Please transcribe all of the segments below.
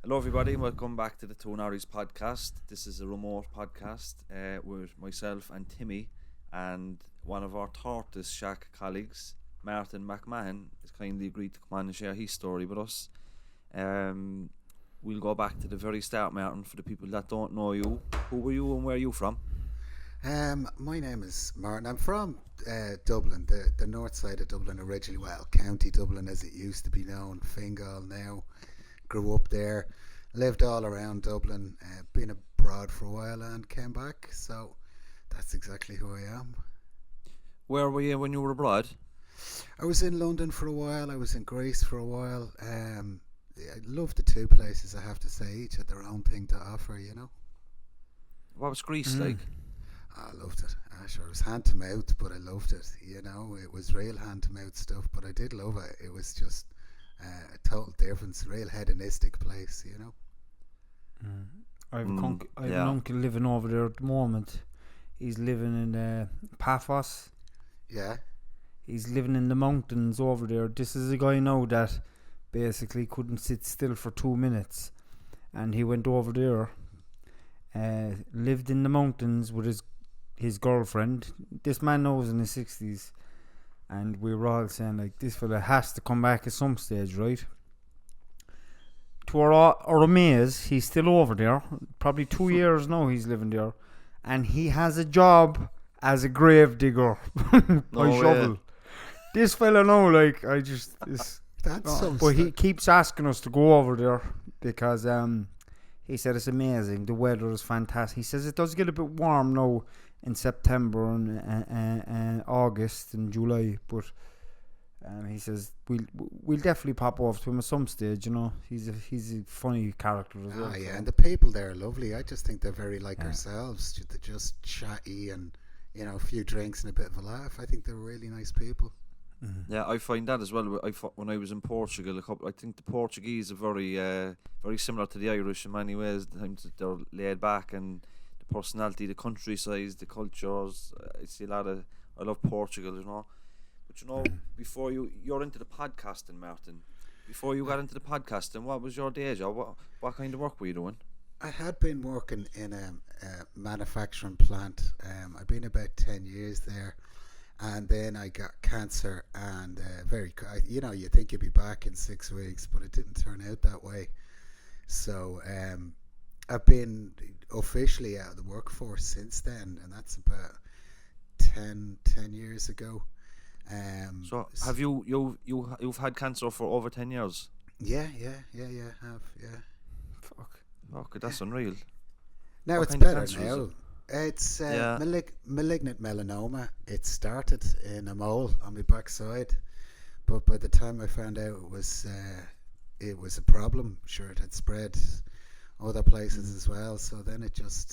Hello, everybody, and welcome back to the Norries podcast. This is a remote podcast with myself and Timmy, and one of our Tortoise Shack colleagues, Martin McMahon, has kindly agreed to come on and share his story with us. We'll go back to the very start, Martin, for the people that don't know you. Who were you and where are you from? My name is Martin. I'm from Dublin, the north side of Dublin originally. Well, County Dublin as it used to be known, Fingal now. Grew up there, lived all around Dublin, been abroad for a while and came back. So that's exactly who I am. Where were you when you were abroad? I was in London for a while. I was in Greece for a while. I love the two places, I have to say. Each had their own thing to offer, you know. What was Greece like? I loved it. Sure, it was hand to mouth, but I loved it. You know, it was real hand to mouth stuff, but I did love it. It was just a total difference, real hedonistic place, you know. I have an uncle living over there at the moment. He's living in Paphos. Yeah. He's living in the mountains over there. This is a guy now that basically couldn't sit still for 2 minutes, and he went over there, lived in the mountains with his girlfriend. This man now is in his 60s, and we were all saying, like, this fella has to come back at some stage, right? To our amaze, he's still over there. Probably 2 years now he's living there, and he has a job as a grave digger by shovel. This fella now, like, but he keeps asking us to go over there because he said it's amazing. The weather is fantastic. He says it does get a bit warm now in September and August and July, but he says we'll definitely pop off to him at some stage. You know, he's a funny character as well. Yeah, and the people there are lovely. I just think they're very like ourselves. They're just chatty and, you know, a few drinks and a bit of a laugh. I think they're really nice people. Mm-hmm. Yeah, I find that as well. When I was in Portugal, I think the Portuguese are very similar to the Irish in many ways. The times that they're laid back and the personality, the countryside, the cultures. I love Portugal, you know. But you know, before you're into the podcasting, Martin. Before you got into the podcasting, what was your day job? What kind of work were you doing? I had been working in a manufacturing plant. I've been about 10 years there. And then I got cancer, and you think you'd be back in 6 weeks, but it didn't turn out that way. So I've been officially out of the workforce since then, and that's about 10 years ago. So have you've had cancer for over 10 years? Yeah, I have, yeah. Fuck, that's unreal. Now What it's kind of better cancer is now. it? It's malignant melanoma. It started in a mole on my backside, but by the time I found out it was a problem, sure, it had spread other places as well. So then it was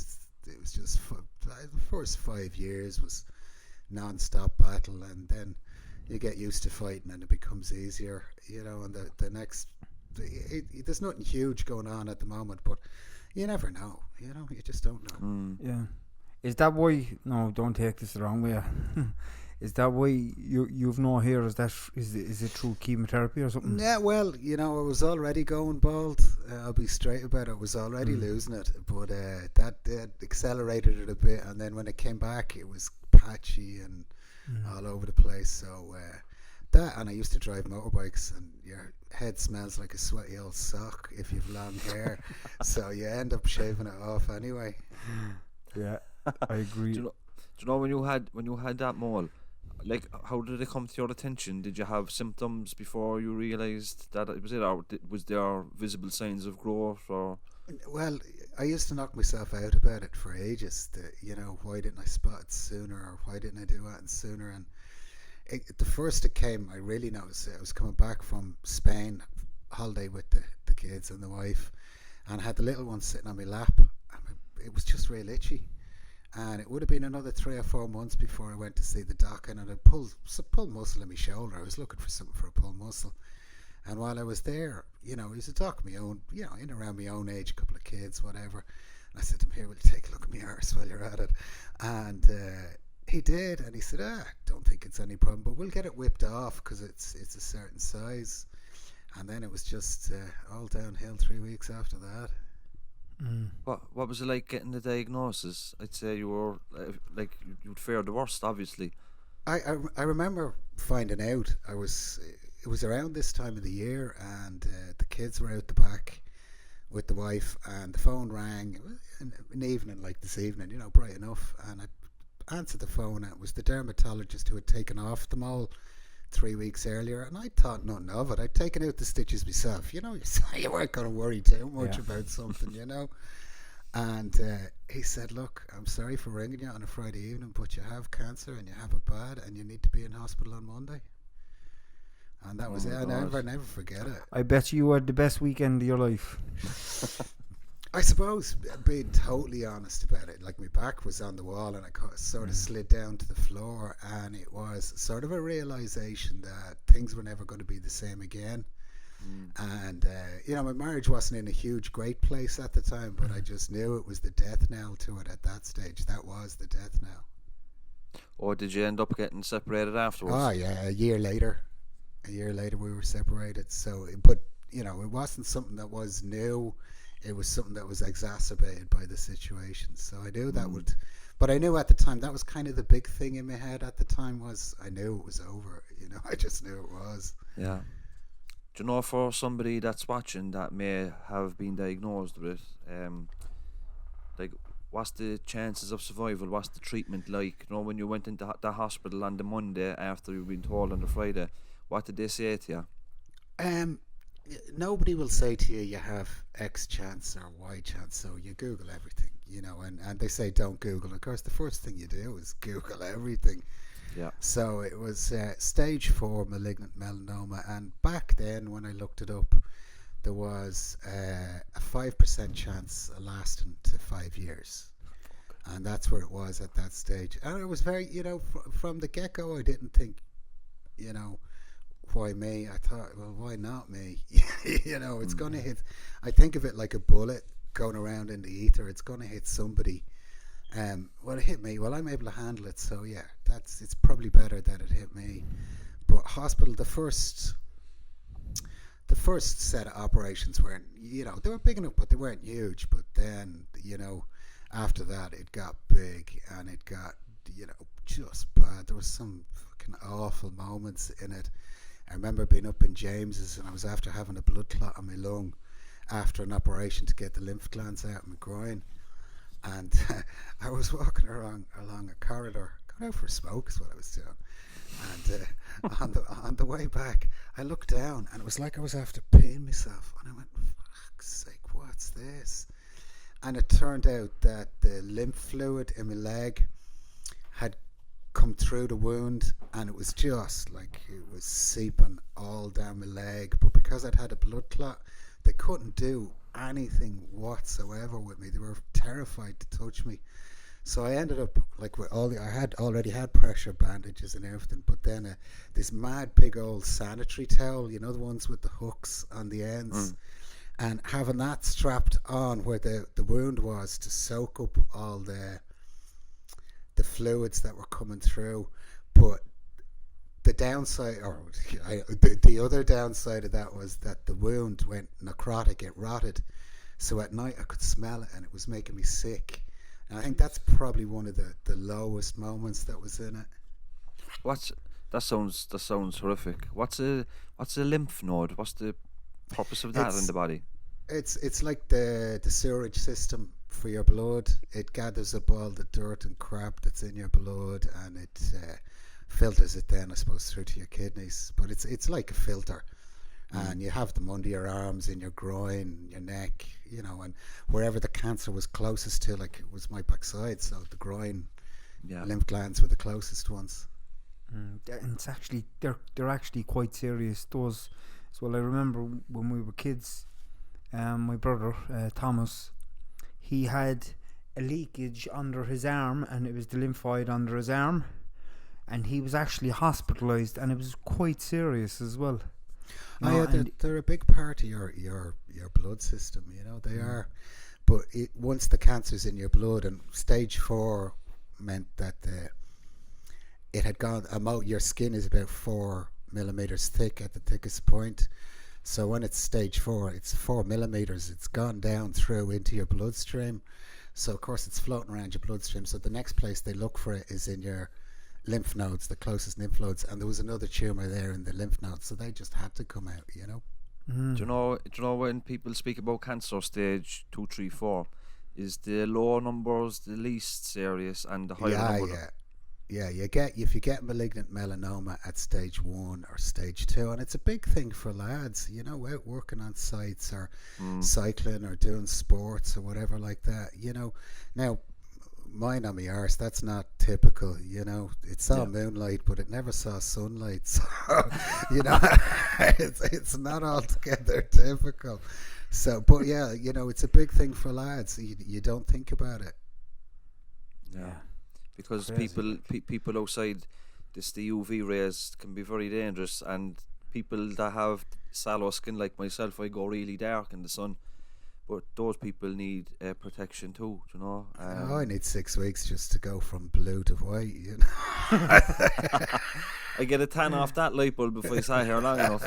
just the first 5 years was non-stop battle, and then you get used to fighting and it becomes easier, you know. And the next, there's nothing huge going on at the moment, but you never know, you know. You just don't know. Yeah. Is that why? No, don't take this the wrong way. Is that why you've no hair? Is it through chemotherapy or something? Yeah, well, you know, I was already going bald. I'll be straight about it. I was already losing it, but that accelerated it a bit. And then when it came back, it was patchy and all over the place. So and I used to drive motorbikes, and your head smells like a sweaty old sock if you've long hair. So you end up shaving it off anyway. Yeah, I agree. Do you know when you had that mole? Like, how did it come to your attention? Did you have symptoms before you realised that it was it, or was there visible signs of growth? Or well, I used to knock myself out about it for ages. You know, why didn't I spot it sooner, or why didn't I do that sooner? And the first it came, I really noticed it. I was coming back from Spain, holiday with the kids and the wife, and I had the little one sitting on my lap. It was just real itchy. And it would have been another 3 or 4 months before I went to see the doc, and I pulled muscle in my shoulder. I was looking for something for a pull muscle. And while I was there, you know, he was a doc, my own, you know, in around my own age, a couple of kids, whatever. And I said to him, "Here, will you take a look at my arse while you're at it?" And he did, and he said, "Don't think it's any problem, but we'll get it whipped off because it's a certain size." And then it was just all downhill 3 weeks after that. What was it like getting the diagnosis? I'd say you were like you'd fear the worst, obviously. I remember finding out. It was around this time of the year, and the kids were out the back with the wife, and the phone rang. It was an evening like this evening, bright enough, and I answered the phone, and it was the dermatologist who had taken off the mole 3 weeks earlier, and I thought nothing of it. I'd taken out the stitches myself. You weren't going to worry too much about something, And he said, look, I'm sorry for ringing you on a Friday evening, but you have cancer and you have it bad and you need to be in hospital on Monday. And that was it. I never forget it. I bet you had the best weekend of your life. I suppose, being totally honest about it, like my back was on the wall and I sort of slid down to the floor, and it was sort of a realisation that things were never going to be the same again. And my marriage wasn't in a huge great place at the time, but I just knew it was the death knell to it at that stage. That was the death knell. Or did you end up getting separated afterwards? Oh yeah, a year later we were separated. So but it wasn't something that was new. It was something that was exacerbated by the situation. So I knew that would, but I knew at the time that was kind of the big thing in my head at the time, was I knew it was over. I just knew it was. Yeah. Do you know, for somebody that's watching that may have been diagnosed with, like, what's the chances of survival? What's the treatment like? When you went into the hospital on the Monday after you've been told on the Friday, what did they say to you? Nobody will say to you have X chance or Y chance, so you Google everything, and they say don't Google. Of course, the first thing you do is Google everything. Yeah. So it was stage 4 malignant melanoma, and back then when I looked it up, there was a 5% chance of lasting to 5 years, and that's where it was at that stage. And it was very, from the get-go, I didn't think, why me? I thought, well, why not me? It's going to hit. I think of it like a bullet going around in the ether. It's going to hit somebody. Well, it hit me. Well, I'm able to handle it. So yeah, it's probably better that it hit me. But hospital, the first set of operations weren't, they were big enough, but they weren't huge. But then, after that, it got big, and it got, just bad. There was some fucking awful moments in it. I remember being up in James's, and I was after having a blood clot on my lung after an operation to get the lymph glands out of my groin. And I was walking along a corridor, going out for a smoke is what I was doing. And on the way back, I looked down, and it was like I was after peeing myself. And I went, fuck's sake, what's this? And it turned out that the lymph fluid in my leg had come through the wound, and it was just like it was seeping all down my leg. But because I'd had a blood clot, they couldn't do anything whatsoever with me. They were terrified to touch me. So I ended up like with I had already had pressure bandages and everything, but then this mad big old sanitary towel, the ones with the hooks on the ends, and having that strapped on where the wound was to soak up all the fluids that were coming through. But the downside, or the other downside of that, was that the wound went necrotic. It rotted. So at night I could smell it, and it was making me sick. And I think that's probably one of the lowest moments that was in it. That sounds horrific. What's a lymph node? What's the purpose of that in the body? It's like the sewerage system for your blood. It gathers up all the dirt and crap that's in your blood, and it filters it then, I suppose, through to your kidneys. But it's like a filter, and you have them under your arms, in your groin, your neck, and wherever the cancer was closest to, like it was my backside, so the groin lymph glands were the closest ones. And it's actually they're actually quite serious, those. So I remember when we were kids, my brother Thomas, he had a leakage under his arm, and it was the lymphoid under his arm, and he was actually hospitalised, and it was quite serious as well. They're a big part of your blood system, they are. But once the cancer's in your blood, and stage 4 meant that it had gone, your skin is about 4 millimeters thick at the thickest point. So when it's stage 4, it's 4 millimeters. It's gone down through into your bloodstream. So of course it's floating around your bloodstream. So the next place they look for it is in your lymph nodes, the closest lymph nodes, and there was another tumor there in the lymph nodes, so they just had to come out, you know. Do you know when people speak about cancer stage 2, 3, 4, is the lower numbers the least serious and the higher number? Yeah, if you get malignant melanoma at stage 1 or stage 2, and it's a big thing for lads, you know, out working on sites or cycling or doing sports or whatever like that, you know. Now, mine on my arse, that's not typical, you know. It saw moonlight, but it never saw sunlight, so, you know, it's not altogether typical. So, but yeah, you know, it's a big thing for lads. You don't think about it. Yeah. Because people outside the UV rays can be very dangerous, and people that have sallow skin like myself, I go really dark in the sun, but those people need protection too, you know. I need 6 weeks just to go from blue to white, you know. I get a tan off that light bulb if I sat here long enough.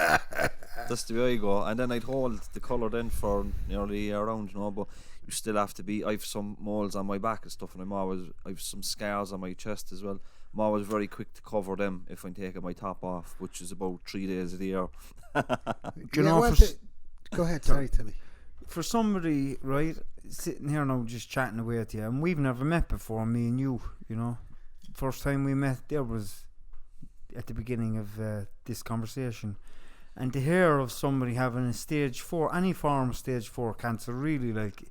That's the way I go, and then I'd hold the colour then for nearly a year round, you know. But you still have to be. I've some moles on my back and stuff, and I've some scars on my chest as well. I'm always very quick to cover them if I'm taking my top off, which is about 3 days of the year. You know, go ahead, sorry, Timmy. For somebody, right, sitting here now just chatting away with you, and we've never met before, me and you, you know. First time we met there was at the beginning of this conversation. And to hear of somebody having a stage 4, any form of stage 4 cancer, really, like,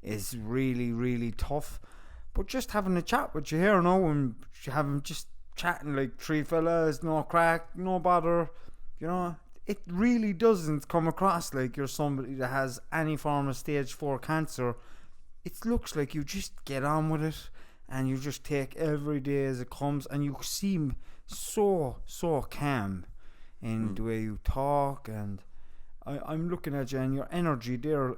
is really, really tough. But just having a chat with you here now, and having just chatting like 3 fellas, no crack, no bother, you know, it really doesn't come across like you're somebody that has any form of stage 4 cancer. It looks like you just get on with it, and you just take every day as it comes, and you seem so calm in the way you talk, and I'm looking at you and your energy there,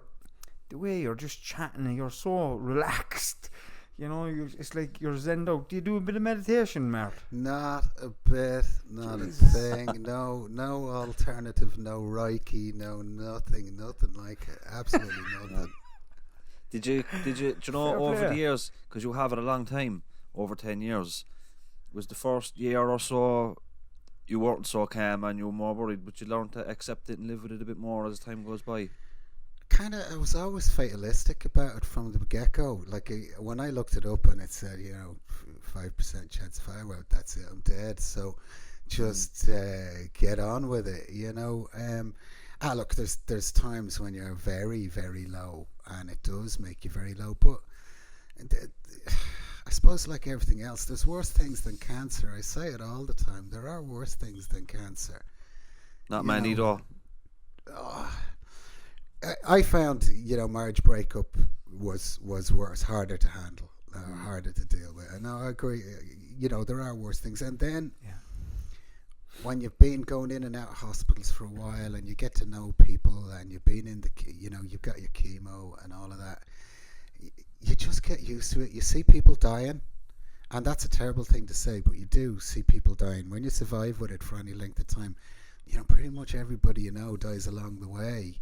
the way you're just chatting, and you're so relaxed, you know. It's like you're zened out. Do you do a bit of meditation, Mark? Not a bit, not a thing. No alternative, no Reiki, no nothing like it. Absolutely nothing. Did you do you know over the years, because you have it a long time, over 10 years, was the first year or so you weren't so calm and you were more worried, but you learned to accept it and live with it a bit more as time goes by? I was always fatalistic about it from the get-go. Like, when I looked it up and it said, you know, 5% chance of fire, well, that's it, I'm dead. So just get on with it, you know. Look, there's times when you're very, very low, and it does make you very low, but I suppose, like everything else, there's worse things than cancer. I say it all the time. There are worse things than cancer. Not many, though. I found, you know, marriage breakup was worse, harder to handle, harder to deal with. And I agree, you know, there are worse things. And then when you've been going in and out of hospitals for a while, and you get to know people, and you've been in you know, you've got your chemo and all of that, you just get used to it. You see people dying, and that's a terrible thing to say, but you do see people dying. When you survive with it for any length of time, you know, pretty much everybody you know dies along the way.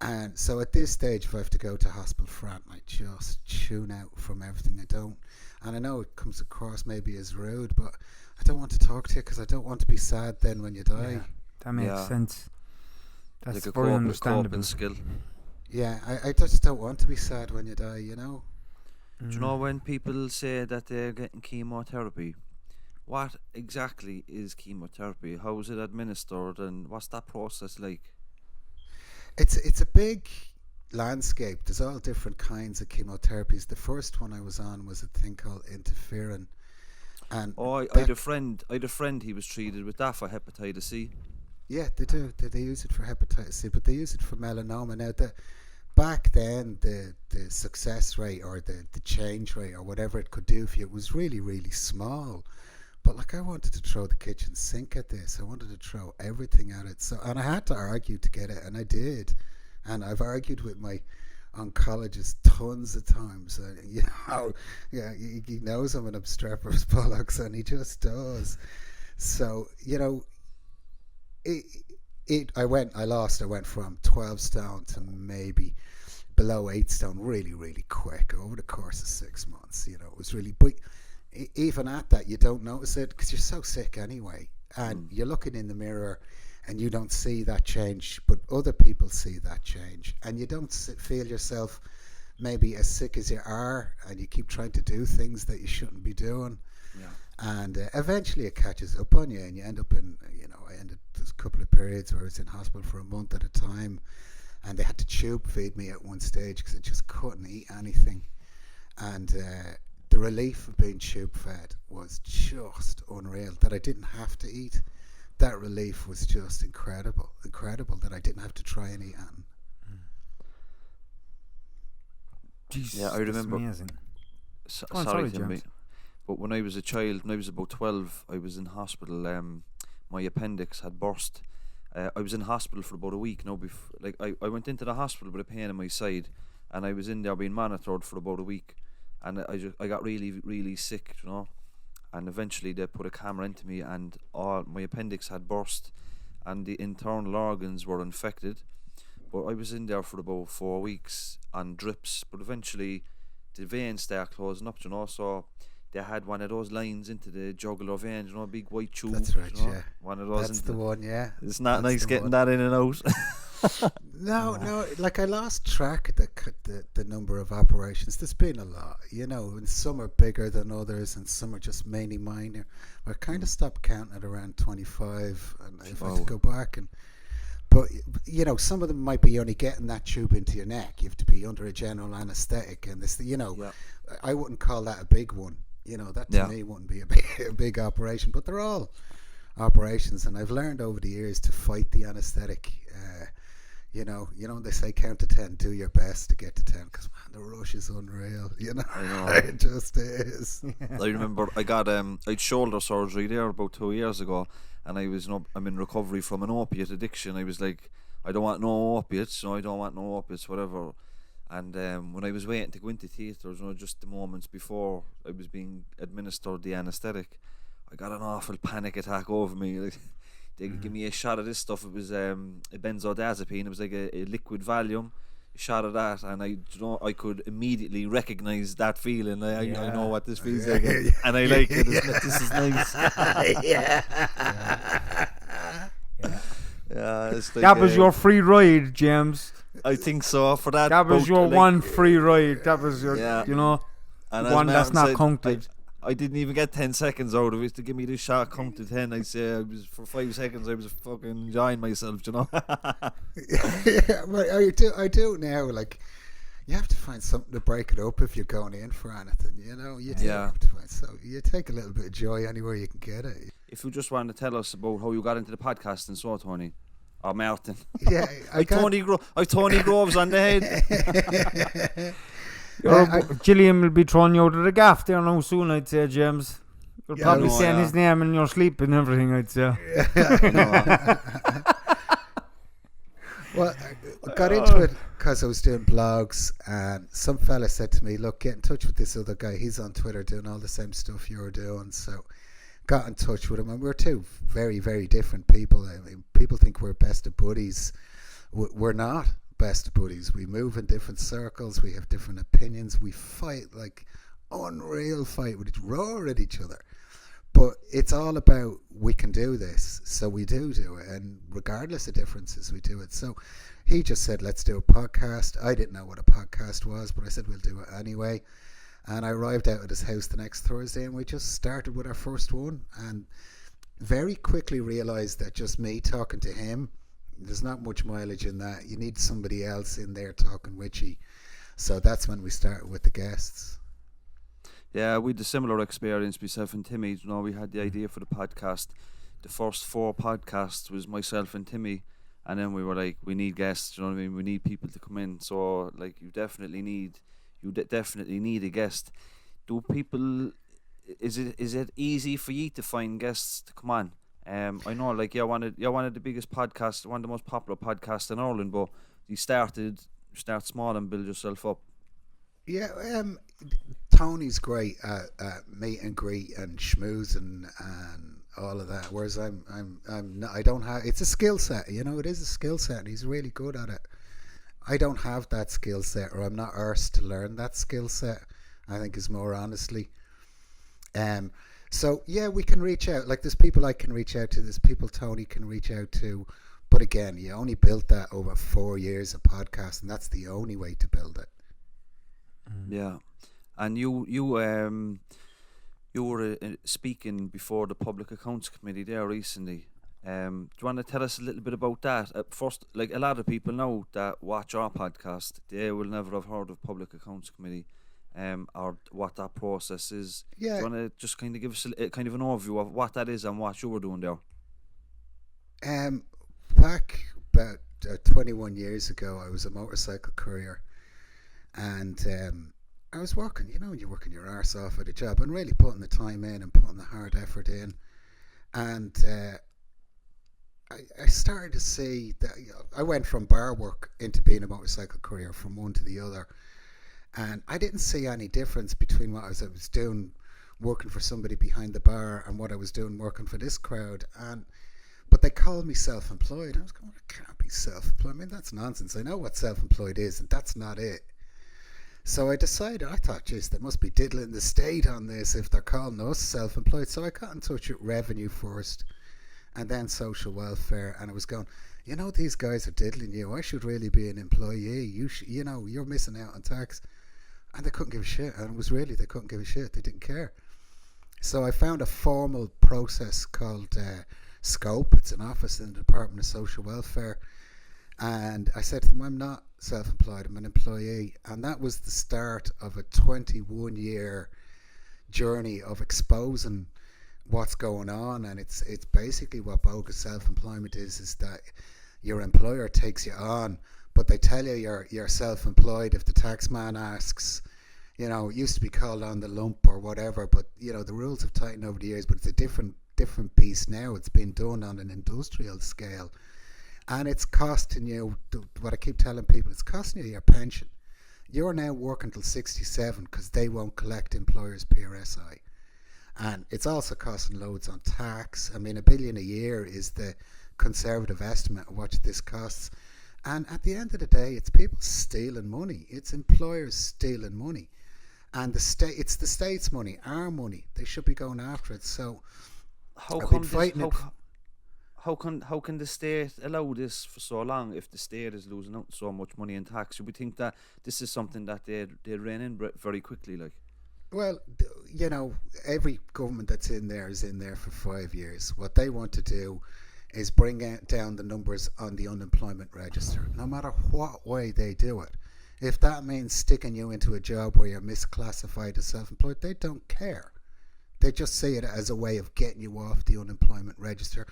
And so at this stage, if I have to go to hospital front, I just tune out from everything. And I know it comes across maybe as rude, but I don't want to talk to you because I don't want to be sad then when you die. Yeah, that makes sense. That's like very understandable. Skill. Yeah, I just don't want to be sad when you die, you know. Do you know when people say that they're getting chemotherapy, what exactly is chemotherapy? How is it administered, and what's that process like? It's a big landscape. There's all different kinds of chemotherapies. The first one I was on was a thing called interferon. And I had a friend. He was treated with that for hepatitis C. Yeah, they do. They use it for hepatitis C, but they use it for melanoma. Now, back then, the success rate or the change rate or whatever it could do for you was really, really small. But like, I wanted to throw the kitchen sink at this. I wanted to throw everything at it. So, and I had to argue to get it, and I did. And I've argued with my oncologist tons of times. You know, yeah, he knows I'm an obstreperous bollocks, and he just does. So, you know, I went from 12 stone to maybe below 8 stone really, really quick over the course of 6 months. You know, it was really, but even at that, you don't notice it because you're so sick anyway. And you're looking in the mirror and you don't see that change, but other people see that change. And you don't feel yourself maybe as sick as you are, and you keep trying to do things that you shouldn't be doing. Yeah. And eventually it catches up on you, and you end up in, there's a couple of periods where I was in hospital for a month at a time, and they had to tube feed me at one stage because I just couldn't eat anything. And the relief of being tube fed was just unreal, that I didn't have to eat. That relief was just incredible that I didn't have to try and eat anything. Jesus, Yeah, I remember. Amazing. Sorry, Jimmy. But when I was a child, when I was about 12, I was in hospital. My appendix had burst. I was in hospital for about a week. I went into the hospital with a pain in my side, and I was in there being monitored for about a week, and I got really, really sick, you know. And eventually they put a camera into me, and all my appendix had burst, and the internal organs were infected. But I was in there for about 4 weeks on drips, but eventually the veins started closing up, you know, so they had one of those lines into the jugular vein, you know, a big white tube. That's right, you know, yeah. One of those. That's the one, yeah. It's not That's nice the getting one. that in and out. No, like I lost track of the number of operations. There's been a lot, you know, and some are bigger than others, and some are just mainly minor. I kind of stopped counting at around 25, and if I had to go back and. But, you know, some of them might be only getting that tube into your neck. You have to be under a general anaesthetic, and this, you know, I wouldn't call that a big one. You know, that to me wouldn't be a big operation, but they're all operations, and I've learned over the years to fight the anaesthetic. You know, they say count to 10, do your best to get to 10, because man, the rush is unreal. You know, I know. It just is. I remember I got I'd shoulder surgery there about 2 years ago, and I was, I'm in recovery from an opiate addiction. I was like, I don't want no opiates, whatever. And when I was waiting to go into theatres, just the moments before I was being administered the anaesthetic, I got an awful panic attack over me. Like, they give me a shot of this stuff. It was a benzodiazepine. It was like a liquid Valium. A shot of that, and I could immediately recognise that feeling. I know what this feels like, and I like it. This is nice. It's like, that was your free ride, James. I think so. For that, that was your one free ride. That was your, you know, and one that's not counted. I didn't even get 10 seconds out of it to give me this shot. Count to 10. I'd say for 5 seconds I was fucking enjoying myself, you know. But I do now. Like, you have to find something to break it up if you're going in for anything, you know. You do have to find, so you take a little bit of joy anywhere you can get it. If you just want to tell us about how you got into the podcast and so, Tony. Or Martin. Yeah, Tony Groves on the head. Gillian will be throwing you out of the gaff there now soon, I'd say, James. You're probably saying his name in your sleep and everything, I'd say. Well, I got into it because I was doing blogs, and some fella said to me, look, get in touch with this other guy. He's on Twitter doing all the same stuff you're doing. So got in touch with him, and we're two very, very different people. I mean, people think we're best of buddies. We're not best of buddies. We move in different circles. We have different opinions. We fight like unreal fight. We roar at each other. But it's all about, we can do this, so we do it, and regardless of differences, we do it. So he just said, let's do a podcast. I didn't know what a podcast was, but I said, we'll do it anyway. And I arrived out at his house the next Thursday, and we just started with our first one, and very quickly realised that just me talking to him, there's not much mileage in that. You need somebody else in there talking with you. So that's when we started with the guests. Yeah, we had a similar experience, myself and Timmy. You know, we had the idea for the podcast. The first 4 podcasts was myself and Timmy, and then we were like, we need guests. You know what I mean? We need people to come in. So, like, you definitely need a guest. Do people? Is it easy for you to find guests to come on? I know, like, you're one of the biggest podcasts, one of the most popular podcasts in Ireland, but you start small and build yourself up. Yeah, Tony's great at meet and greet and schmoozing and all of that. Whereas I'm not, I don't have. It's a skill set, you know. It is a skill set, and he's really good at it. I don't have that skill set, or I'm not arsed to learn that skill set. I think is more honestly. So yeah, we can reach out. Like there's people I can reach out to. There's people Tony can reach out to. But again, you only built that over 4 years of podcast, and that's the only way to build it. Yeah, and you were speaking before the Public Accounts Committee there recently. Do you want to tell us a little bit about that? First, like a lot of people know that watch our podcast, they will never have heard of Public Accounts Committee, or what that process is. Yeah. Do you want to just kind of give us a kind of an overview of what that is and what you were doing there? Back about 21 years ago, I was a motorcycle courier, and I was working, you know, when you're working your arse off at a job and really putting the time in and putting the hard effort in. And I started to see that I went from bar work into being a motorcycle courier from one to the other. And I didn't see any difference between what I was doing working for somebody behind the bar and what I was doing working for this crowd. But they called me self-employed. I was going, I can't be self-employed. I mean, that's nonsense. I know what self-employed is, and that's not it. So I decided, I thought, geez, they must be diddling the state on this if they're calling us self-employed. So I got in touch with Revenue first, and then Social Welfare, and I was going, you know, these guys are diddling you. I should really be an employee. You know, you're missing out on tax. And they couldn't give a shit. And it was really, they couldn't give a shit. They didn't care. So I found a formal process called Scope. It's an office in the Department of Social Welfare. And I said to them, I'm not self-employed, I'm an employee. And that was the start of a 21-year journey of exposing what's going on. And it's basically what bogus self-employment is that your employer takes you on, but they tell you you're self-employed if the tax man asks. You know, it used to be called on the lump or whatever, but you know the rules have tightened over the years. But it's a different piece now. It's been done on an industrial scale, and it's costing you what I keep telling people. It's costing you your pension. You're now working till 67 because they won't collect employers' PRSI, and it's also costing loads on tax. I mean, $1 billion a year is the conservative estimate of what this costs. And at the end of the day, it's people stealing money. It's employers stealing money. And it's the state's money, our money. They should be going after it. So How I've come been fighting it. how can the state allow this for so long if the state is losing out so much money in tax? Should we think that this is something that they rein in very quickly, like? Well, you know, every government that's in there is in there for 5 years. What they want to do is bring down the numbers on the unemployment register, no matter what way they do it. If that means sticking you into a job where you're misclassified as self-employed, they don't care. They just see it as a way of getting you off the unemployment register.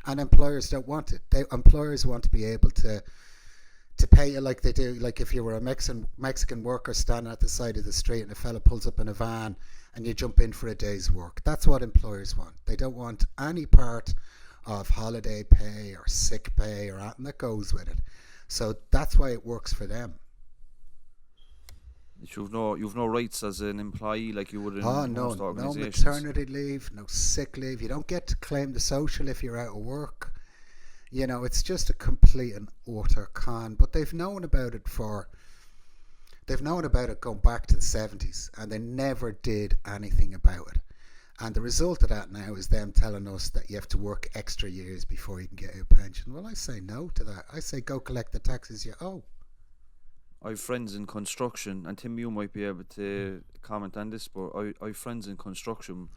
And employers don't want it. Employers want to be able to pay you like they do. Like if you were a Mexican worker standing at the side of the street and a fella pulls up in a van and you jump in for a day's work. That's what employers want. They don't want any part of holiday pay or sick pay or anything that goes with it. So that's why it works for them. You've no rights as an employee like you would in most organisations. No maternity leave, no sick leave. You don't get to claim the social if you're out of work. You know, it's just a complete and utter con. But they've known about it going back to the 70s, and they never did anything about it. And the result of that now is them telling us that you have to work extra years before you can get a pension. Well, I say no to that. I say go collect the taxes you owe. I have friends in construction, and Tim, you might be able to comment on this, but I have friends in construction,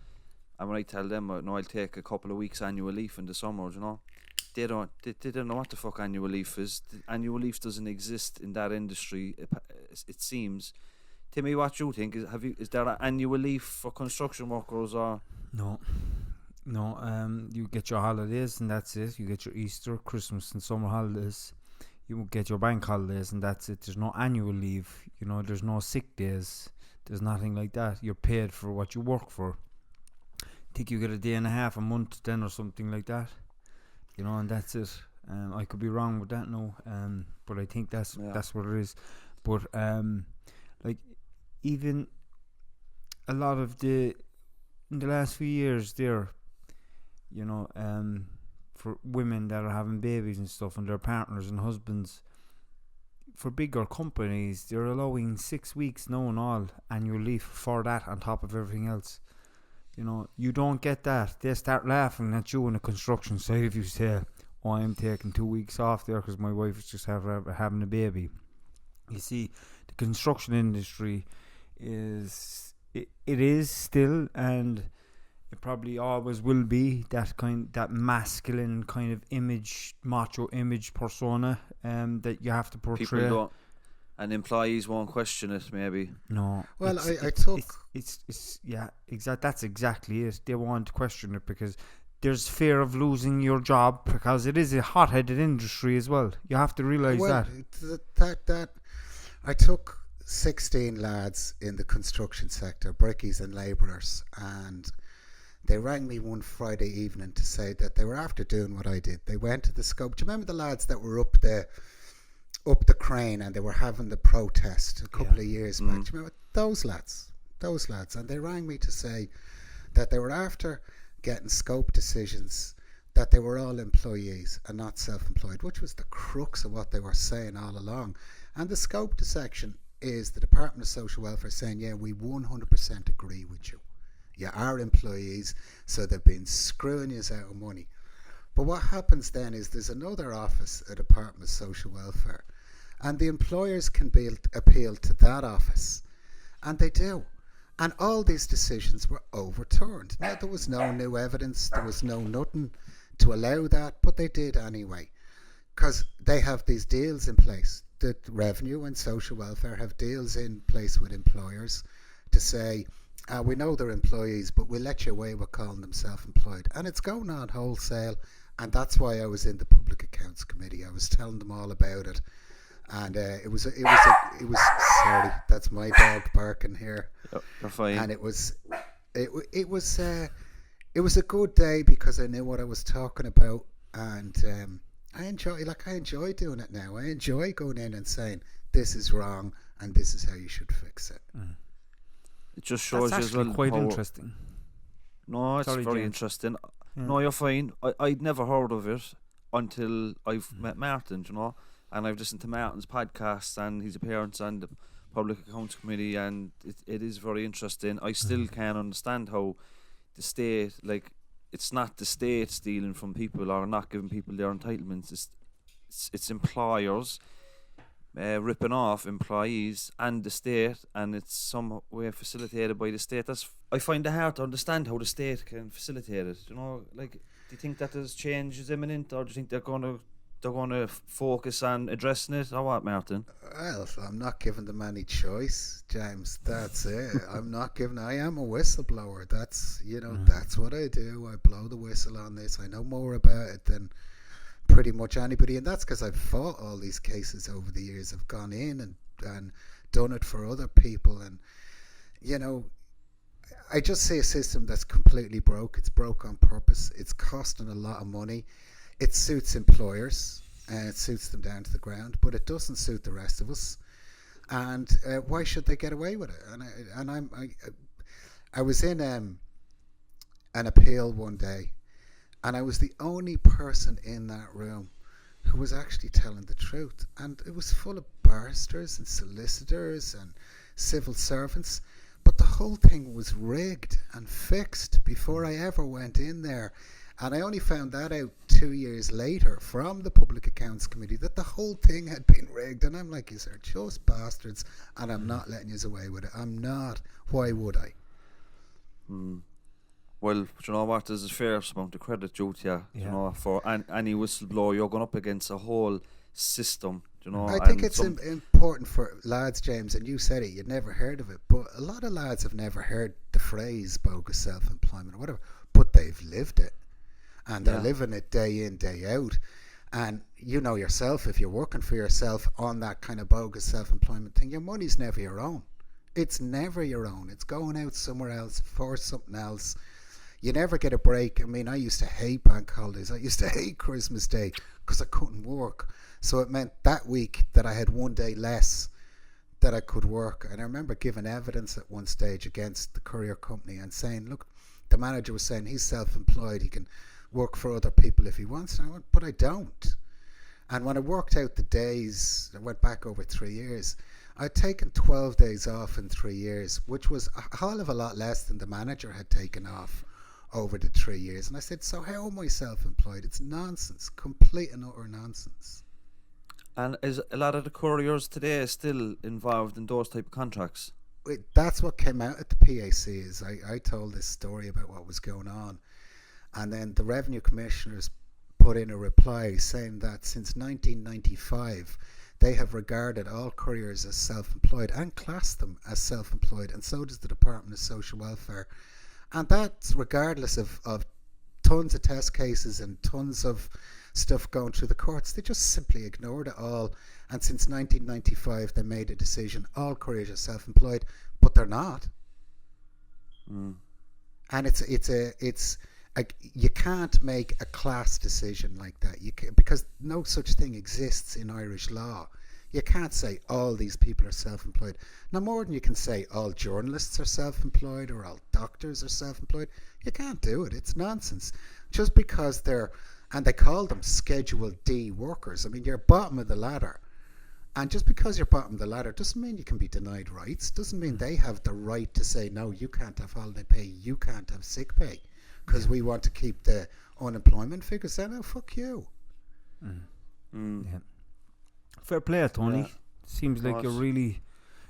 and when I tell them, I'll take a couple of weeks annual leave in the summer, you know, they don't know what the fuck annual leave is. Annual leave doesn't exist in that industry, it seems. Timmy, what you think? Is there an annual leave for construction workers or? No. You get your holidays and that's it. You get your Easter, Christmas, and summer holidays. You get your bank holidays and that's it. There's no annual leave. You know, there's no sick days. There's nothing like that. You're paid for what you work for. I think you get a day and a half a month then or something like that. You know, and that's it. I could be wrong with that now. But I think that's what it is. But like even a lot of in the last few years there, you know, for women that are having babies and stuff, and their partners and husbands. For bigger companies, they're allowing 6 weeks now and all annual leave for that on top of everything else. You know, you don't get that. They start laughing at you on the construction side if you say, "Oh, I'm taking 2 weeks off there because my wife is just having a baby." You see, the construction industry is it is still, and it probably always will be, that masculine kind of image, macho image persona that you have to portray. People don't, and employees won't question it. Maybe. No. Well, I took. It's yeah, exact. That's exactly it. They won't question it because there's fear of losing your job, because it is a hot-headed industry as well. You have to realise that I took 16 lads in the construction sector, brickies and labourers, and they rang me one Friday evening to say that they were after doing what I did. They went to the scope. Do you remember the lads that were up the crane and they were having the protest a couple of years back? Do you remember those lads? And they rang me to say that they were after getting scope decisions, that they were all employees and not self-employed, which was the crux of what they were saying all along. And the scope section is the Department of Social Welfare saying, yeah, we 100% agree with you. You are employees, so they've been screwing you out of money. But what happens then is there's another office at Department of Social Welfare, and the employers can appeal to that office, and they do. And all these decisions were overturned. Now, there was no new evidence, there was nothing to allow that, but they did anyway, because they have these deals in place. The Revenue and Social Welfare have deals in place with employers to say, we know they're employees, but we'll let you away with calling them self-employed. And it's going on wholesale, and that's why I was in the Public Accounts Committee. I was telling them all about it, and it was sorry, that's my dog barking here. Yep, you're fine. And it was a good day because I knew what I was talking about, and I enjoy doing it now. I enjoy going in and saying this is wrong and this is how you should fix it. It just shows That's you as well. quite interesting. No, it's Sorry, very James. interesting. Yeah. No, you're fine. I'd never heard of it until I've met Martin, you know, and I've listened to Martin's podcast and his appearance on the Public Accounts Committee, and it is very interesting. I still can't understand how the state, like, it's not the state stealing from people or not giving people their entitlements. It's employers ripping off employees and the state, and it's some way facilitated by the state. I find it hard to understand how the state can facilitate it. You know, like, do you think that there's change is imminent, or do you think they're going to focus on addressing it, or what, Martin? Well, I'm not giving them any choice, James. That's it. I am a whistleblower. That's that's what I do. I blow the whistle on this. I know more about it than pretty much anybody, and that's because I've fought all these cases over the years. I've gone in and done it for other people, and I just see a system that's completely broke. It's broke on purpose. It's costing a lot of money. It suits employers and it suits them down to the ground, but it doesn't suit the rest of us. And why should they get away with it? I was in an appeal one day, and I was the only person in that room who was actually telling the truth. And it was full of barristers and solicitors and civil servants. But the whole thing was rigged and fixed before I ever went in there. And I only found that out 2 years later from the Public Accounts Committee, that the whole thing had been rigged. And I'm like, you are just bastards, and I'm not letting you away with it. I'm not. Why would I? Well, you know what? There's a fair amount of credit due to you. You know, for any whistleblower, you're going up against a whole system. You know, I think it's important for lads, James, and you said it, you'd never heard of it, but a lot of lads have never heard the phrase bogus self-employment or whatever, but they've lived it, and they're living it day in, day out. And you know yourself, if you're working for yourself on that kind of bogus self-employment thing, your money's never your own. It's never your own. It's going out somewhere else for something else. You never get a break. I mean, I used to hate bank holidays. I used to hate Christmas Day because I couldn't work. So it meant that week that I had one day less that I could work. And I remember giving evidence at one stage against the courier company and saying, look, the manager was saying he's self-employed. He can work for other people if he wants to. I went, but I don't. And when I worked out the days, I went back over 3 years, I'd taken 12 days off in 3 years, which was a hell of a lot less than the manager had taken off over the 3 years. And I said, so how am I self-employed? It's nonsense, complete and utter nonsense. And is a lot of the couriers today still involved in those type of contracts? That's what came out at the PAC. Is I told this story about what was going on, and then the revenue commissioners put in a reply saying that since 1995 they have regarded all couriers as self-employed and classed them as self-employed, and so does the Department of Social Welfare, and that's regardless of tons of test cases and tons of stuff going through the courts. They just simply ignored it all, and since 1995 they made a decision all couriers are self-employed, but they're not. And it's you can't make a class decision like that. You can, because no such thing exists in Irish law. You can't say all these people are self-employed. No more than you can say all journalists are self-employed or all doctors are self-employed. You can't do it. It's nonsense. Just because and they call them Schedule D workers. I mean, you're bottom of the ladder. And just because you're bottom of the ladder doesn't mean you can be denied rights. Doesn't mean they have the right to say, no, you can't have holiday pay, you can't have sick pay, because we want to keep the unemployment figures down. Oh, fuck you. Yeah. Fair play, Tony. Yeah. Seems like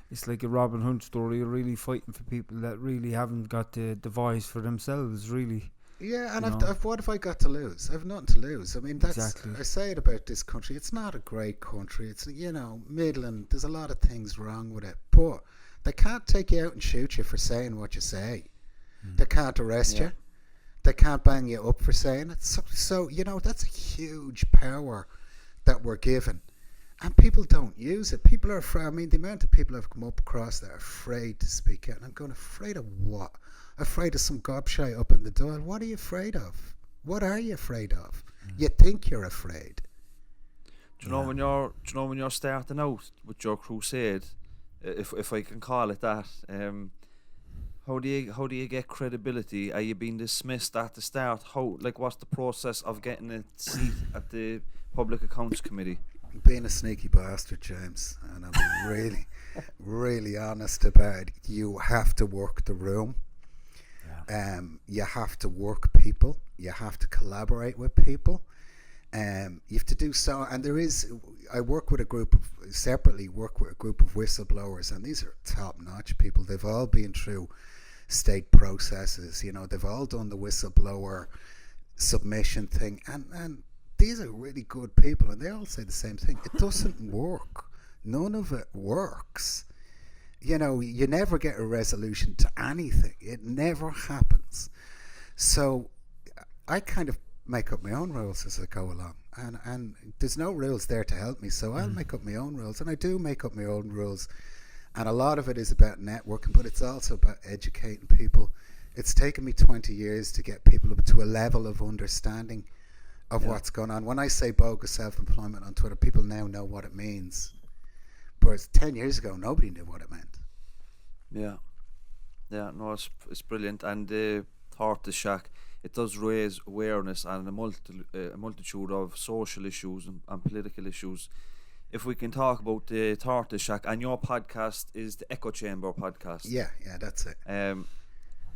it's like a Robin Hood story. You're really fighting for people that really haven't got the voice for themselves, really. Yeah, and what have I got to lose? I've nothing to lose. I mean, Exactly. I say it about this country. It's not a great country. It's, middling. There's a lot of things wrong with it. But they can't take you out and shoot you for saying what you say. They can't arrest you. They can't bang you up for saying it. So that's a huge power that we're given. And people don't use it. People are afraid. I mean, the amount of people have come up across that are afraid to speak out. And I'm going, afraid of what? Afraid of some gobshite up in the door. What are you afraid of? What are you afraid of? You think you're afraid. Do you know when you're starting out with your crusade, if I can call it that, how do you get credibility? Are you being dismissed at the start? What's the process of getting a seat at the Public Accounts Committee? Being a sneaky bastard, James, and I'm really, really honest about it. You have to work the room. You have to work people. You have to collaborate with people. You have to do so. And I work with a group of whistleblowers, and these are top-notch people. They've all been through state processes. They've all done the whistleblower submission thing, and these are really good people, and they all say the same thing. It doesn't work. None of it works. You never get a resolution to anything. It never happens. So I kind of make up my own rules as I go along. And there's no rules there to help me, so I'll make up my own rules. And I do make up my own rules. And a lot of it is about networking, but it's also about educating people. It's taken me 20 years to get people up to a level of understanding of what's going on. When I say bogus self-employment on Twitter, people now know what it means. Whereas 10 years ago, nobody knew what it meant. Yeah, no, it's brilliant. And the Tortoise Shack, it does raise awareness and a multitude of social issues and political issues. If we can talk about the Tortoise Shack, and your podcast is the Echo Chamber podcast. Yeah, that's it.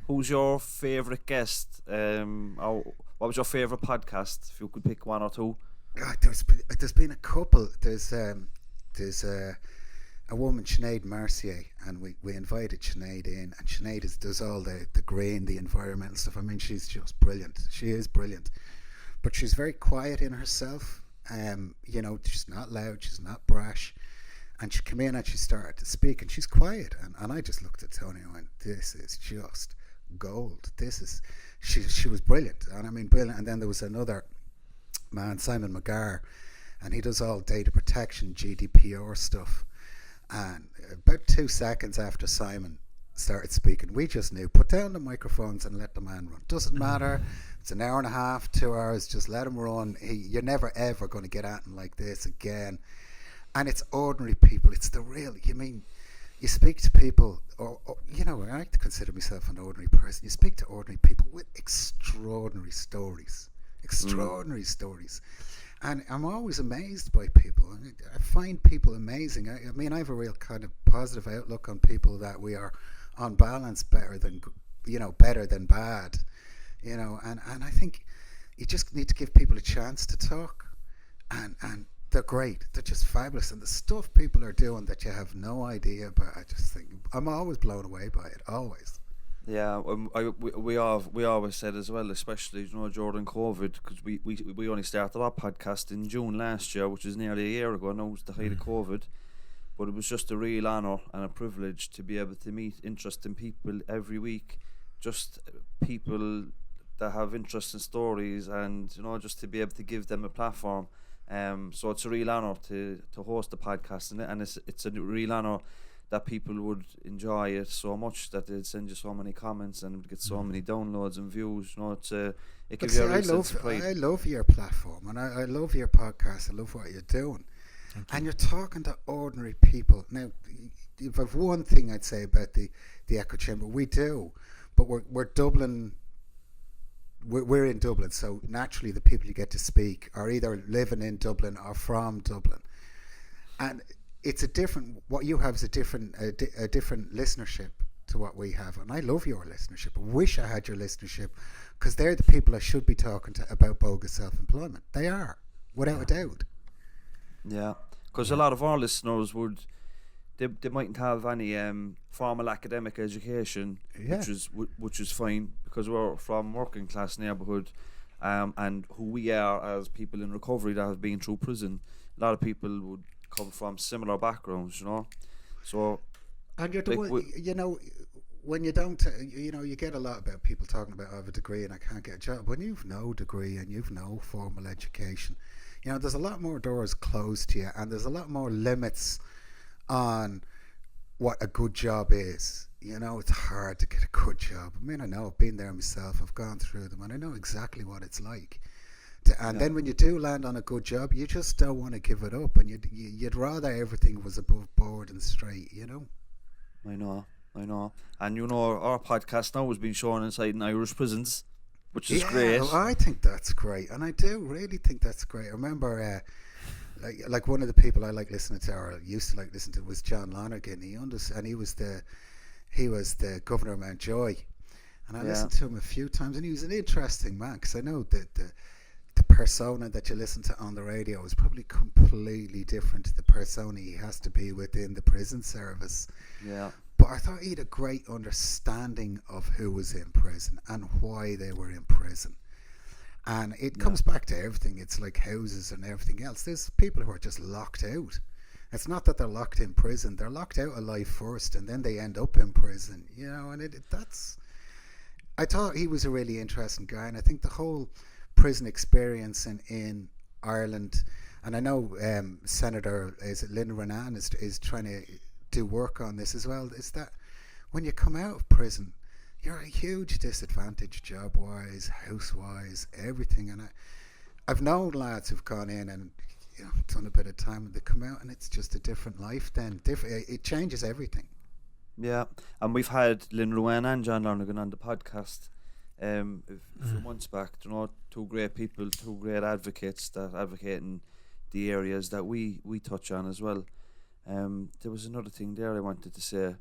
Who's your favourite guest? What was your favourite podcast? If you could pick one or two. God, there's been a couple. There's a woman, Sinead Mercier, and we invited Sinead in, and Sinead does all the green, the environmental stuff. I mean, she's just brilliant. She is brilliant, but she's very quiet in herself. She's not loud, she's not brash, and she came in and she started to speak, and she's quiet, and I just looked at Tony and went, this is just gold. She was brilliant, and I mean brilliant. And then there was another man, Simon McGarr, and he does all data protection, GDPR stuff. And about 2 seconds after Simon started speaking, we just knew, put down the microphones and let the man run. Doesn't matter. It's an hour and a half, 2 hours, just let him run. You're never ever going to get at him like this again. And it's ordinary people. It's the real, you speak to people, or I like to consider myself an ordinary person. You speak to ordinary people with extraordinary stories. extraordinary stories. And I'm always amazed by people. I find people amazing. I mean, I have a real kind of positive outlook on people, that we are on balance better than bad, and I think you just need to give people a chance to talk, and they're great. They're just fabulous, and the stuff people are doing that you have no idea about. I just think I'm always blown away by it. Always. Yeah, we always said as well, especially during COVID, because we only started our podcast in June last year, which is nearly a year ago. Now it's the height of COVID, but it was just a real honour and a privilege to be able to meet interesting people every week, just people that have interesting stories, and just to be able to give them a platform. So it's a real honour to host the podcast, and it's a real honour that people would enjoy it so much that they'd send you so many comments and get so many downloads and views. It gives you a real sense of pride. I love your platform, and I love your podcast. I love what you're doing, and you're talking to ordinary people. Now, if I've one thing I'd say about the echo chamber, we do, but we're Dublin. We're in Dublin, so naturally the people you get to speak are either living in Dublin or from Dublin, and it's a different. What you have is a different listenership to what we have, and I love your listenership. I wish I had your listenership, because they're the people I should be talking to about bogus self-employment. They are, without a doubt. Yeah, because a lot of our listeners they mightn't have any formal academic education, which is fine, because we're from working class neighbourhood, and who we are as people in recovery that have been through prison. A lot of people would come from similar backgrounds, So, and you're the one, when you don't, you get a lot about people talking about I have a degree and I can't get a job. When you've no degree and you've no formal education, there's a lot more doors closed to you, and there's a lot more limits on what a good job is. It's hard to get a good job. I mean, I know, I've been there myself. I've gone through them, and I know exactly what it's like. Then when you do land on a good job, you just don't want to give it up, and you'd rather everything was above board and straight. I know, and our podcast now has been shown inside in Irish prisons, which is great. I think that's great, and I do really think that's great. I remember, like one of the people I like listening to, or used to like listening to, was John Lonergan. And he was the governor of Mountjoy, and I listened to him a few times, and he was an interesting man, because I know that the persona that you listen to on the radio is probably completely different to the persona he has to be within the prison service. Yeah. But I thought he had a great understanding of who was in prison and why they were in prison. And it comes back to everything. It's like houses and everything else. There's people who are just locked out. It's not that they're locked in prison. They're locked out of life first, and then they end up in prison. And that's... I thought he was a really interesting guy, and I think the whole prison experience in Ireland, and I know Senator Lynn Renan is trying to do work on this as well, is that when you come out of prison, you're at a huge disadvantage, job wise, house wise, everything. And I've known lads who've gone in and done a bit of time, and they come out and it's just a different life. Then it changes everything. Yeah, and we've had Lynn Ruane and John Lonergan on the podcast a few months back. Two great people, two great advocates that advocate in the areas that we touch on as well. There was another thing there I wanted to say.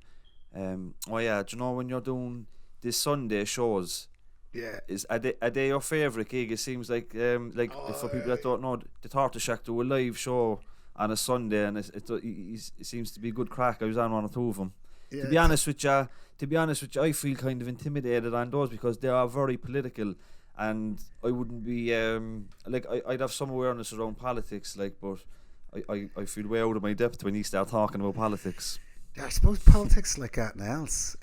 When you're doing the Sunday shows, are they your favourite gig? It seems like for people that don't know, the Tortoise Shack do a live show on a Sunday, and it seems to be good crack. I was on one or two of them. To be honest with you, I feel kind of intimidated on those, because they are very political, and I wouldn't be I'd have some awareness around politics, but I feel way out of my depth when you start talking about politics. I suppose politics like anything else.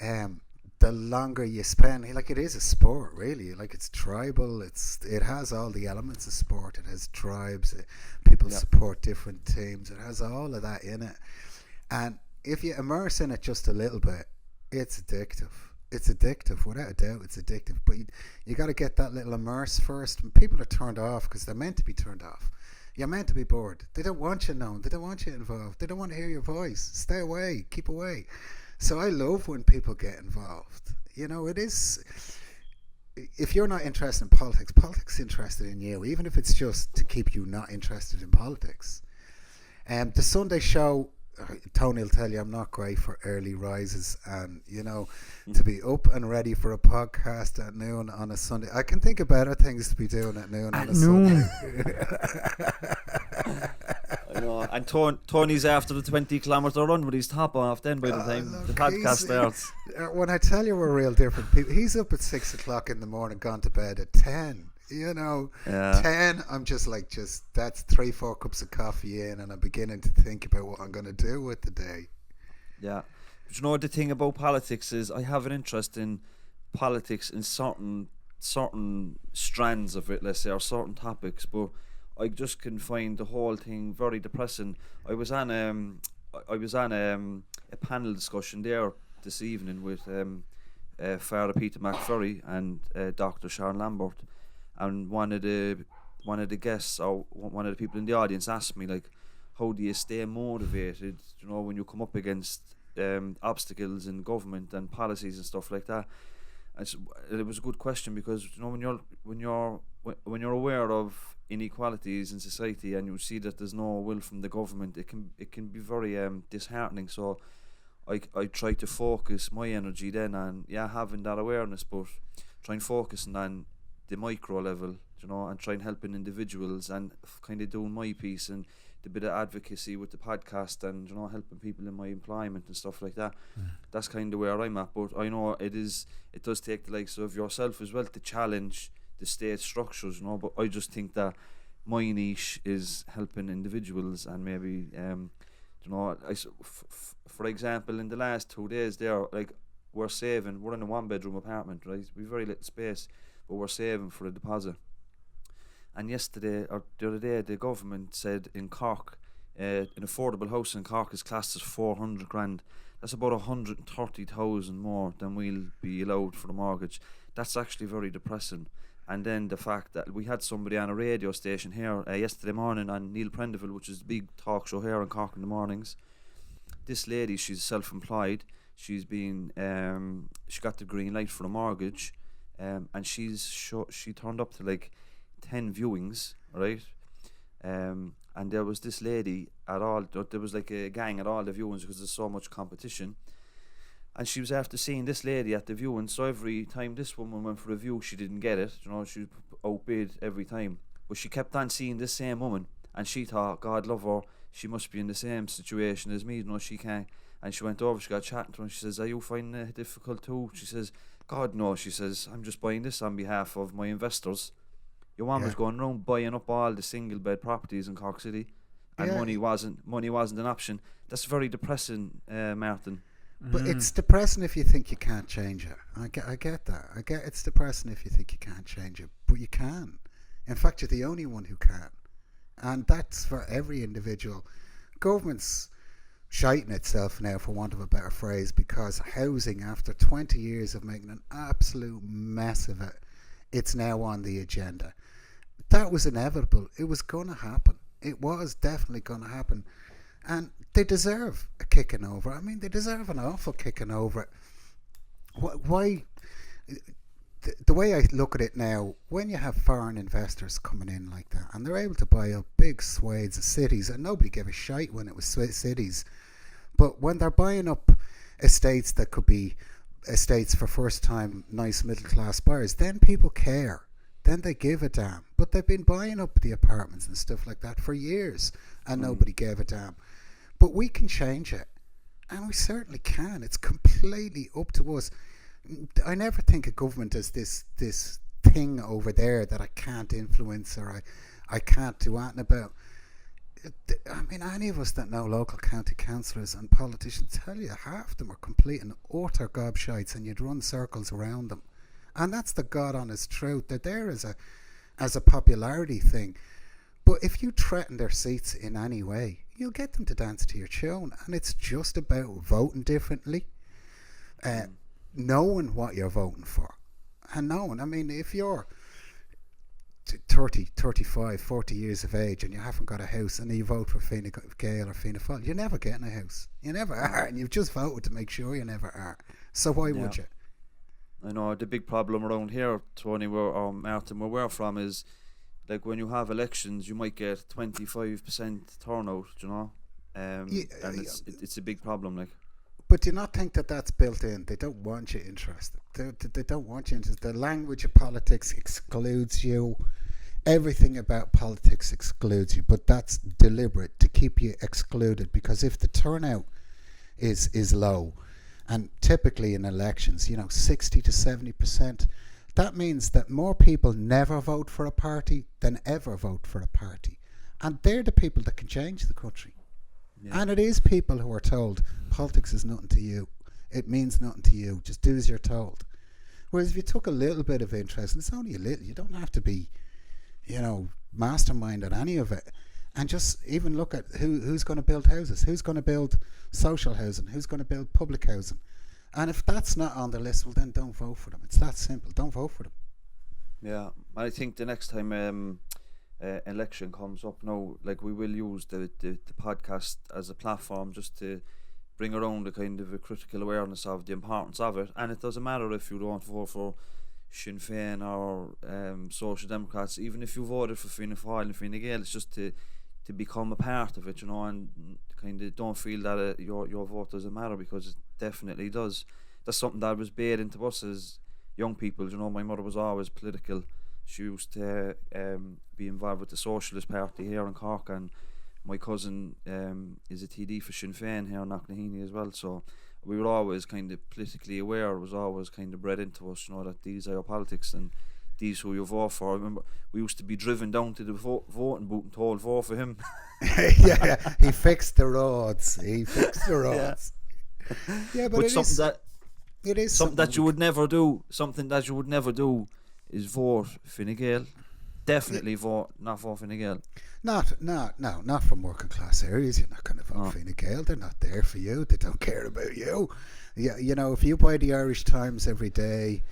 The longer you spend, it is a sport, really. It's tribal. It has all the elements of sport. It has tribes. People support different teams. It has all of that in it, and if you immerse in it just a little bit, it's addictive. It's addictive, without a doubt. It's addictive, but you got to get that little immerse first. And people are turned off because they're meant to be turned off. You're meant to be bored. They don't want you known. They don't want you involved. They don't want to hear your voice. Stay away. Keep away. So I love when people get involved. if you're not interested in politics, politics is interested in you, even if it's just to keep you not interested in politics. The Sunday show, Tony will tell you I'm not great for early rises, and to be up and ready for a podcast at noon on a Sunday. I can think of better things to be doing at noon on a Sunday. I know. And Tony's after the 20-kilometre run with his top off then by the time the podcast starts. When I tell you we're real different people, he's up at 6 o'clock in the morning, gone to bed at 10. 10, I'm just that's 3-4 cups of coffee in, and I'm beginning to think about what I'm going to do with the day. Yeah. But the thing about politics is I have an interest in politics in certain strands of it, let's say, or certain topics, but I just can find the whole thing very depressing. I was on a panel discussion there this evening with Father Peter McFerry and Dr. Sharon Lambert, and one of the guests or one of the people in the audience asked me, like, how do you stay motivated, when you come up against obstacles in government and policies and stuff like that. And it was a good question, because when you're aware of inequalities in society and you see that there's no will from the government, it can be very disheartening. So I try to focus my energy then on having that awareness, but try and focus on the micro level, and try and helping individuals and kind of doing my piece and the bit of advocacy with the podcast and helping people in my employment and stuff like that. That's kind of where I'm at. But I know it does take the likes of yourself as well to challenge the state structures, but I just think that my niche is helping individuals, and maybe for example, in the last 2 days there, like, we're in a 1-bedroom apartment, right? We've very little space, but we're saving for a deposit. And yesterday or the other day, the government said in Cork, an affordable house in Cork is classed as 400 grand. That's about 130,000 more than we'll be allowed for the mortgage. That's actually very depressing. And then the fact that we had somebody on a radio station here yesterday morning on Neil Prendeville, which is the big talk show here in Cork in the mornings. This lady, she's self-employed. She's been she got the green light for the mortgage, and she turned up to like 10 viewings, right? And there was this lady there was like a gang at all the viewings because there's so much competition. And she was after seeing this lady at the viewing, so every time this woman went for a view, she didn't get it. She outbid every time. But she kept on seeing this same woman, and she thought, God love her, she must be in the same situation as me, she can't. And she went over, she got chatting to her, and she says, are you finding it difficult too? She says, God no, she says, I'm just buying this on behalf of my investors. Your mum was going around buying up all the single bed properties in Cork City, and money wasn't an option. That's very depressing, Martin. But it's depressing if you think you can't change it. I get that. I get it's depressing if you think you can't change it, but you can. In fact, you're the only one who can, and that's for every individual. Government's shiting itself now, for want of a better phrase, because housing, after 20 years of making an absolute mess of it, it's now on the agenda. That was inevitable. It was going to happen. It was definitely going to happen. And they deserve a kicking over. I mean, they deserve an awful kicking over. Why? The way I look at it now, when you have foreign investors coming in like that, and they're able to buy up big swathes of cities, and nobody gave a shite when it was cities, but when they're buying up estates that could be estates for first-time, nice middle-class buyers, then people care. Then they give a damn. But they've been buying up the apartments and stuff like that for years, and nobody gave a damn. But we can change it, and we certainly can. It's completely up to us. I never think of government as this thing over there that I can't influence or I can't do anything about. I mean, any of us that know local county councillors and politicians tell you half of them are complete and utter gobshites, and you'd run circles around them. And that's the God honest truth. They're there as a popularity thing. But if you threaten their seats in any way, you'll get them to dance to your tune. And it's just about voting differently, knowing what you're voting for. And knowing, I mean, if you're 30, 35, 40 years of age and you haven't got a house and you vote for Fine Gael or Fianna Fáil, you're never getting a house. You never are. And you've just voted to make sure you never are. So why would you? I know the big problem around here, Tony, or Martin, where we're from is, like, when you have elections, you might get 25% turnout, you know, and it's a big problem, like. But do you not think that that's built in? They don't want you interested. They don't want you interested. The language of politics excludes you. Everything about politics excludes you, but that's deliberate to keep you excluded, because if the turnout is low, and typically in elections, 60 to 70%, that means that more people never vote for a party than ever vote for a party. And they're the people that can change the country. Yeah. And it is people who are told politics is nothing to you. It means nothing to you. Just do as you're told. Whereas if you took a little bit of interest, and it's only a little, you don't have to be, mastermind at any of it. And just even look at who's going to build houses, who's going to build social housing, who's going to build public housing. And if that's not on the list, well, then don't vote for them. It's that simple. Don't vote for them. Yeah, I think the next time election comes up now, like, we will use the podcast as a platform just to bring around a kind of a critical awareness of the importance of it. And it doesn't matter if you don't vote for Sinn Féin or Social Democrats, even if you voted for Fianna Fáil and Fine Gael, it's just to become a part of it, and kind of don't feel that your vote doesn't matter, because it definitely does. That's something that was baked into us as young people. My mother was always political. She used to be involved with the Socialist Party here in Cork, and my cousin is a TD for Sinn Féin here in Knocknaheeny as well, so we were always kind of politically aware. It was always kind of bred into us, that these are your politics and these who you vote for. I remember we used to be driven down to the voting booth and told vote for him. Yeah, he fixed the roads. Yeah, but it is something that you would never do. Something that you would never do is vote Fine Gael. Definitely not vote Fine Gael. Not from working class areas. You're not going to vote Fine Gael. They're not there for you. They don't care about you. Yeah, if you buy the Irish Times every day,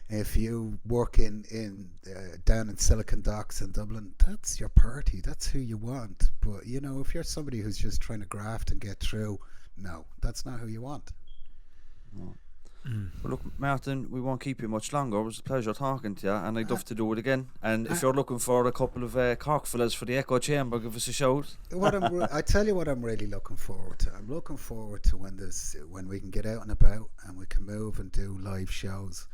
if you work in down in Silicon Docks in Dublin, that's your party. That's who you want. But if you're somebody who's just trying to graft and get through, no, that's not who you want. No. Well, look, Martin, we won't keep you much longer. It was a pleasure talking to you, and I'd love to do it again. And if you're looking for a couple of Cork fellas for the Echo Chamber, give us a shout. I tell you what I'm really looking forward to. I'm looking forward to when we can get out and about and we can move and do live shows.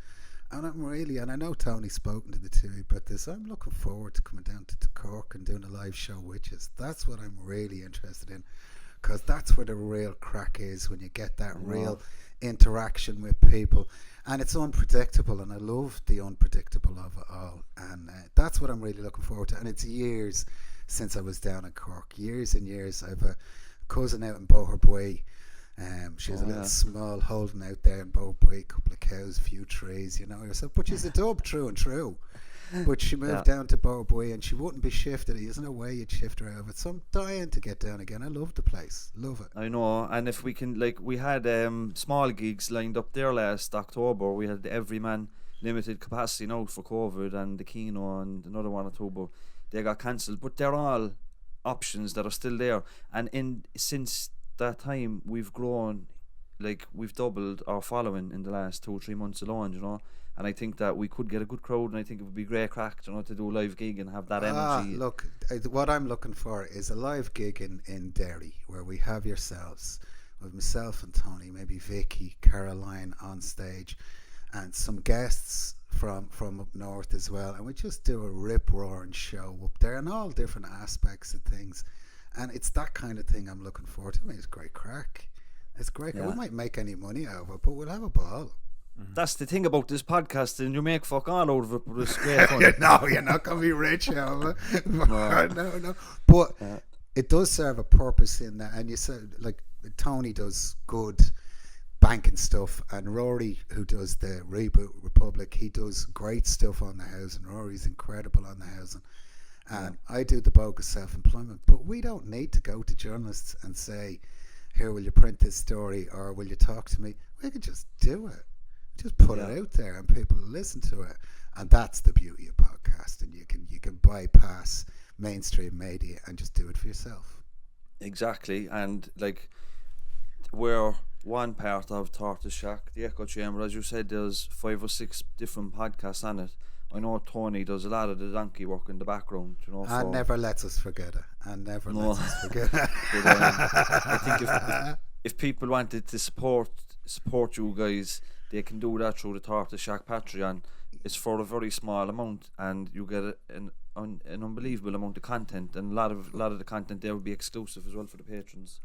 And I know Tony's spoken to the two about this. I'm looking forward to coming down to Cork and doing a live show with you. That's what I'm really interested in, because that's where the real crack is, when you get that real interaction with people, and it's unpredictable, and I love the unpredictable of it all, and that's what I'm really looking forward to. And it's years since I was down in Cork, years and years. I have a cousin out in Boherbue. She has a little small holding out there in Boherbue, a couple of cows, a few trees, yourself. But she's a dub, true and true. But she moved down to Boherbue, and she wouldn't be shifted. There's no way you'd shift her out of it. So I'm dying to get down again. I love the place. Love it. I know. And if we can, we had small gigs lined up there last October. We had the Everyman limited capacity now for COVID, and the Kino and another one or two, but they got cancelled. But they're all options that are still there. And since that time, we've grown, we've doubled our following in the last 2 or 3 months alone, And I think that we could get a good crowd, and I think it would be great crack, to do a live gig and have that energy. Look, what I'm looking for is a live gig in Derry, where we have yourselves, with myself and Tony, maybe Vicky, Caroline on stage, and some guests from up north as well, and we just do a rip-roaring show up there, and all different aspects of things. And it's that kind of thing I'm looking forward to. I mean, it's great crack. It's great. Yeah. We might make any money out of it, but we'll have a ball. That's the thing about this podcast, and you make fuck all out of it, but it's great fun. No, you're not going to be rich out of it. No. But it does serve a purpose in that. And you said, Tony does good banking stuff, and Rory, who does the Reboot Republic, he does great stuff on the housing. Rory's incredible on the housing. And I do the bogus self-employment. But we don't need to go to journalists and say, here, will you print this story, or will you talk to me? We can just do it. Just put it out there, and people listen to it. And that's the beauty of podcasting. You can bypass mainstream media and just do it for yourself. Exactly. And where one part of Tortoise Shack, the echo chamber. As you said, there's 5 or 6 different podcasts on it. I know Tony does a lot of the donkey work in the background, you know. And never lets us forget it. But, I think if people wanted to support you guys, they can do that through the Tortoise Shack Patreon. It's for a very small amount, and you get an unbelievable amount of content, and a lot of the content there will be exclusive as well for the patrons.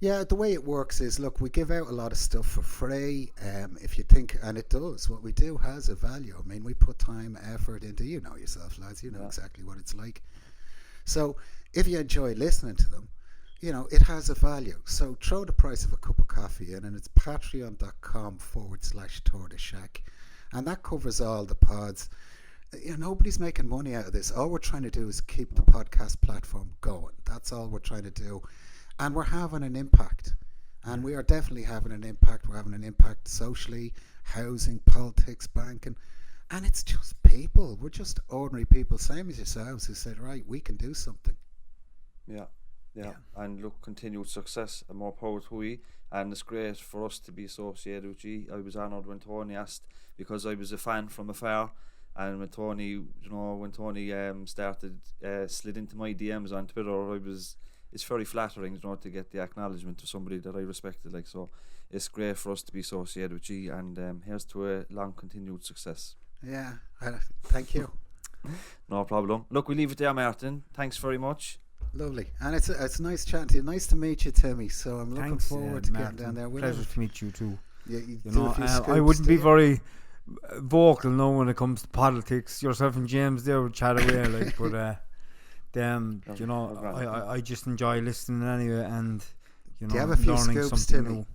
Yeah, the way it works is, look, we give out a lot of stuff for free. If you think, and it does, what we do has a value. I mean, we put time, effort into, you know yourself, lads, you know exactly what it's like. So if you enjoy listening to them, you know, it has a value. So throw the price of a cup of coffee in, and it's patreon.com/Tortoise Shack. And that covers all the pods. You know, nobody's making money out of this. All we're trying to do is keep the podcast platform going. That's all we're trying to do. And we're having an impact. And we are definitely having an impact. We're having an impact socially, housing, politics, banking. And it's just people. We're just ordinary people, same as yourselves, who said, right, we can do something. Yeah. And look, continued success and more power to we. And it's great for us to be associated with you. I was honoured when Tony asked, because I was a fan from afar. And when Tony, started slid into my DMs on Twitter, it's very flattering, you know, to get the acknowledgement of somebody that I respected. Like, so it's great for us to be associated with you, and here's to a long continued success. Yeah, thank you. No problem. Look, we leave it there, Martin. Thanks very much. Lovely, and it's nice chatting to you. Nice to meet you, Timmy. So I'm looking forward to getting down there. Pleasure to meet you too. You know, I wouldn't be very vocal now when it comes to politics. Yourself and James there would chat away, like, but you know, I just enjoy listening anyway, and you know, do you have a few learning scoops, something Timmy? new.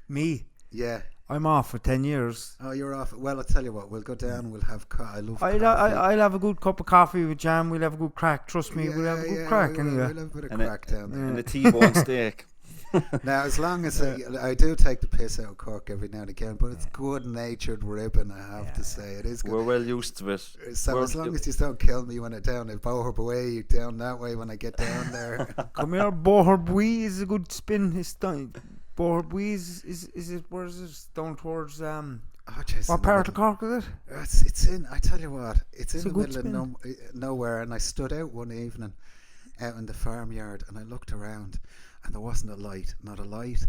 Me? Yeah. I'm off for 10 years. Oh, you're off. Well, I'll tell you what, we'll go down, we'll have I'll have a good cup of coffee with jam, we'll have a good crack, trust me, we'll have a good crack anyway. We'll have a bit of crack down there. And a T-bone steak. Now, as long as I do take the piss out of Cork every now and again, but it's good-natured ribbon, I have to say. It is good. We're well used to it. So as long as you don't kill me when I'm down at Bohorb Way, down that way when I get down there. Come here, Bohorb Way is a good spin. It's done. Bohorb Way is it? Where is it? Down towards what part of Cork is it? It's in. I tell you what, it's in the middle of nowhere. And I stood out one evening, out in the farmyard, and I looked around, and there wasn't a light, not a light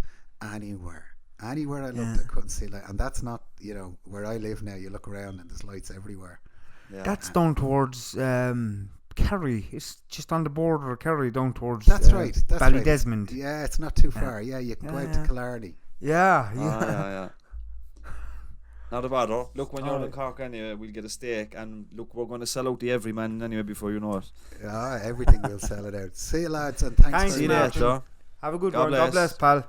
anywhere. Anywhere I looked, I couldn't see light. And that's not, you know, where I live now. You look around and there's lights everywhere. Yeah. That's down towards Kerry. It's just on the border of Kerry, down towards that's right. That's Ballydesmond. Right. Yeah, it's not too far. Yeah, you can go out to Killarney. Yeah. Not a bother. Look, when you're in Cork anyway, we'll get a steak, and look, we're going to sell out the Everyman anyway before you know it. Yeah, everything will sell it out. See you, lads, and thanks very much. Have a good one. God bless, pal.